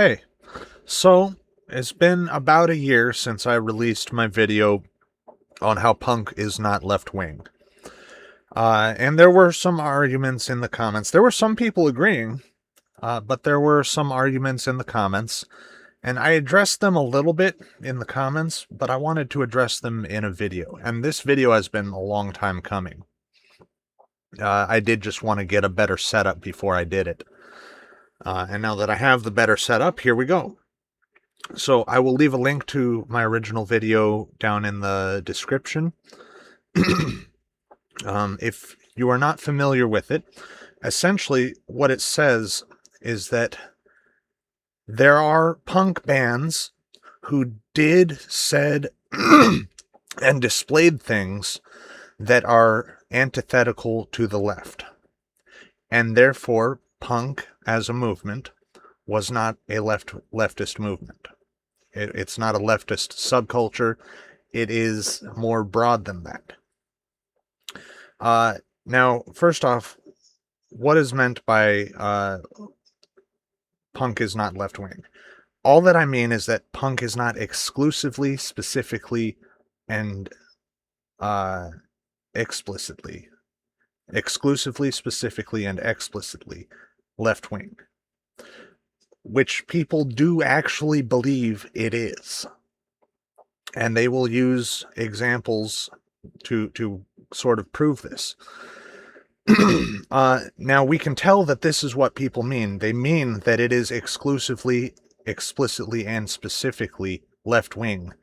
Hey, so it's been about a year since I released my video on how punk is not left wing. And there were some arguments in the comments. There were some people agreeing, but there were some arguments in the comments. And I addressed them a little bit in the comments, but I wanted to address them in a video. And this video has been a long time coming. I did just want to get a better setup before I did it. And now that I have the better setup, here we go. So I will leave a link to my original video down in the description. If you are not familiar with it, essentially what it says is that there are punk bands who did, said, and displayed things that are antithetical to the left. And therefore, punk as a movement was not a leftist movement. It's not a leftist subculture. It is more broad than that. Now, first off, what is meant by punk is not left-wing? All that I mean is that punk is not exclusively, specifically, and exclusively, specifically, and explicitly left-wing, which people do actually believe it is. And they will use examples to sort of prove this. Now, we can tell that this is what people mean. They mean that it is exclusively, explicitly, and specifically left-wing,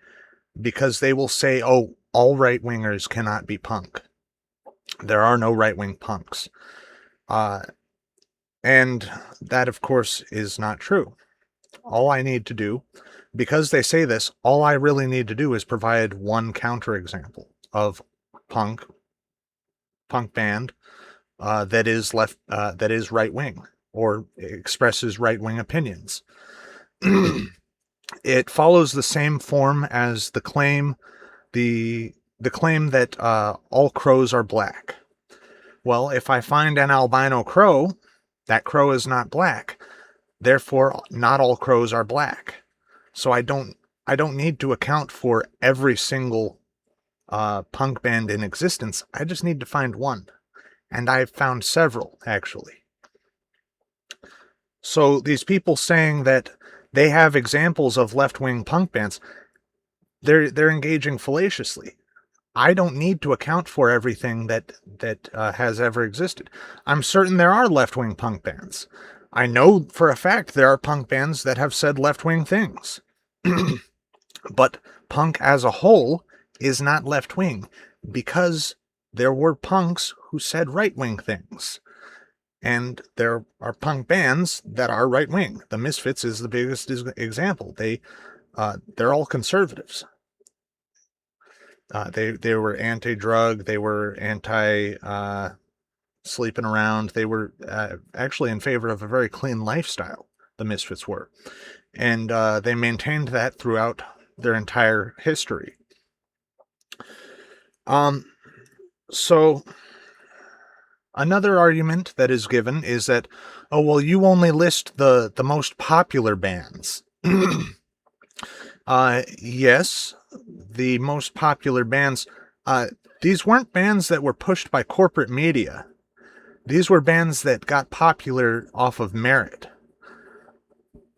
because they will say, oh, all right-wingers cannot be punk. There are no right-wing punks. And that, of course, is not true. All I need to do, because they say this, all I really need to do is provide one counterexample of punk band that is right wing or expresses right wing opinions. It follows the same form as the claim that all crows are black. Well, if I find an albino crow, that crow is not black. Therefore, not all crows are black. So I don't need to account for every single punk band in existence. I just need to find one. And I've found several, actually. So these people saying that they have examples of left-wing punk bands, they're engaging fallaciously. I don't need to account for everything that has ever existed. I'm certain there are left-wing punk bands. I know for a fact there are punk bands that have said left-wing things. But punk as a whole is not left-wing, because there were punks who said right-wing things. And there are punk bands that are right-wing. The Misfits is the biggest example. They're all conservatives. They were anti-drug. They were anti-sleeping around. They were actually in favor of a very clean lifestyle. The Misfits were. And they maintained that throughout their entire history. So another argument that is given is that, oh, well, you only list the most popular bands. Yes, the most popular bands. These weren't bands that were pushed by corporate media. These were bands that got popular off of merit.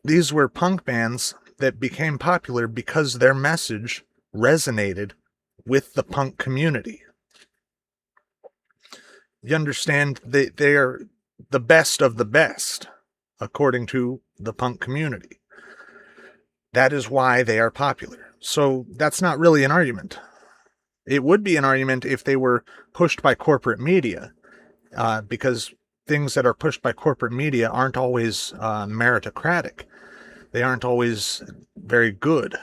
These were punk bands that became popular because their message resonated with the punk community. You understand, they are the best of the best, according to the punk community. That is why they are popular. So that's not really an argument. It would be an argument if they were pushed by corporate media, because things that are pushed by corporate media aren't always meritocratic. They aren't always very good.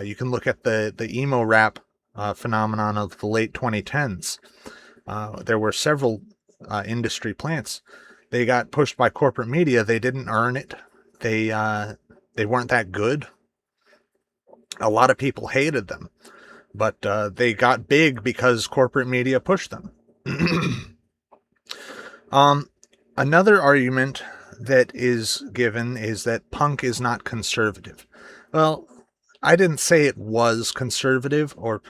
You can look at the emo rap phenomenon of the late 2010s. There were several industry plants. They got pushed by corporate media. They didn't earn it. They weren't that good. A lot of people hated them, but they got big because corporate media pushed them. Another argument that is given is that punk is not conservative. Well, I didn't say it was conservative, or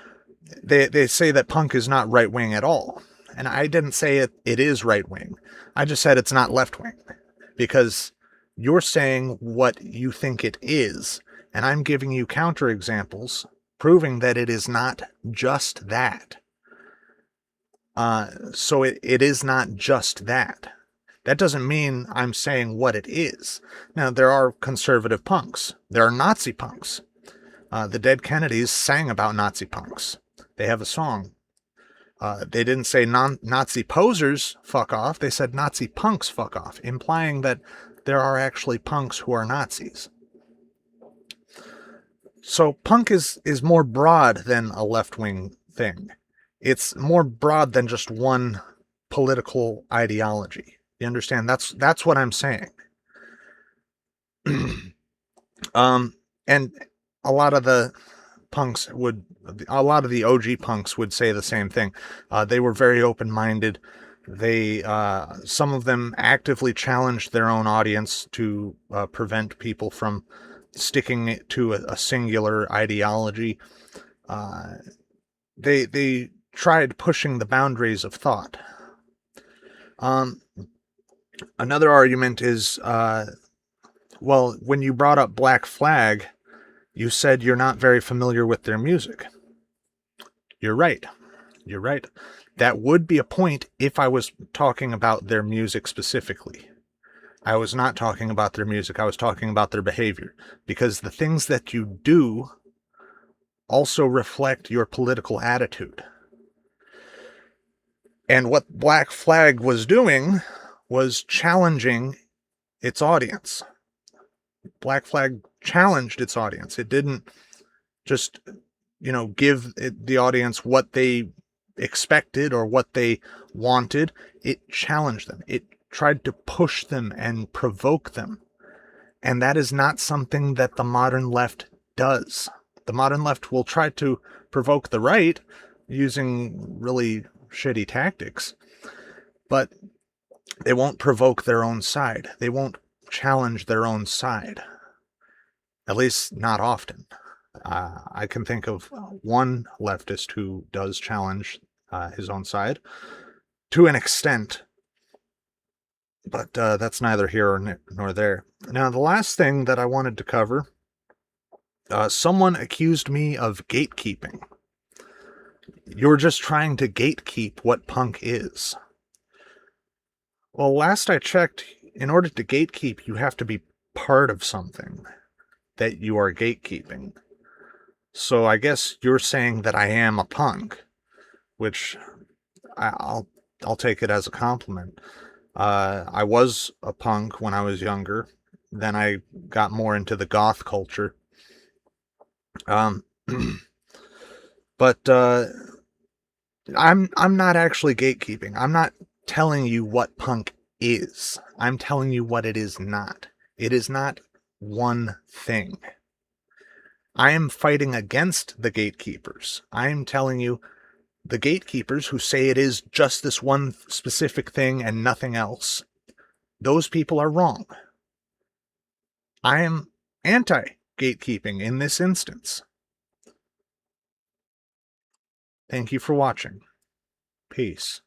they say that punk is not right wing at all. And I didn't say it is right wing. I just said it's not left wing, because you're saying what you think it is, and I'm giving you counterexamples proving that it is not just that. So it is not just that. That doesn't mean I'm saying what it is. Now, there are conservative punks. There are Nazi punks. The Dead Kennedys sang about Nazi punks. They have a song. They didn't say Nazi posers fuck off. They said Nazi punks fuck off, implying that there are actually punks who are Nazis. So punk is more broad than a left-wing thing. It's more broad than just one political ideology. You understand? That's what I'm saying. And a lot of the OG punks would say the same thing. They were very open-minded. Some of them actively challenged their own audience to prevent people from sticking to a singular ideology. They tried pushing the boundaries of thought. Another argument is, well, when you brought up Black Flag, you said you're not very familiar with their music. You're right. You're right. That would be a point if I was talking about their music specifically. I was not talking about their music. I was talking about their behavior. Because the things that you do also reflect your political attitude. And what Black Flag was doing was challenging its audience. Black Flag challenged its audience. It didn't just, give the audience what they expected or what they wanted. It challenged them. It tried to push them and provoke them. And that is not something that the modern left does. The modern left will try to provoke the right using really shitty tactics, but they won't provoke their own side. They won't challenge their own side. At least not often. I can think of one leftist who does challenge his own side to an extent, but that's neither here nor there. Now, the last thing that I wanted to cover, someone accused me of gatekeeping. You're just trying to gatekeep what punk is. Well, last I checked, in order to gatekeep, you have to be part of something that you are gatekeeping. So I guess you're saying that I am a punk, which I'll take it as a compliment. I was a punk when I was younger. Then I got more into the goth culture. But I'm not actually gatekeeping. I'm not telling you what punk is. I'm telling you what it is not. It is not one thing. I am fighting against the gatekeepers. I am telling you, the gatekeepers who say it is just this one specific thing and nothing else, those people are wrong. I am anti-gatekeeping in this instance. Thank you for watching. Peace.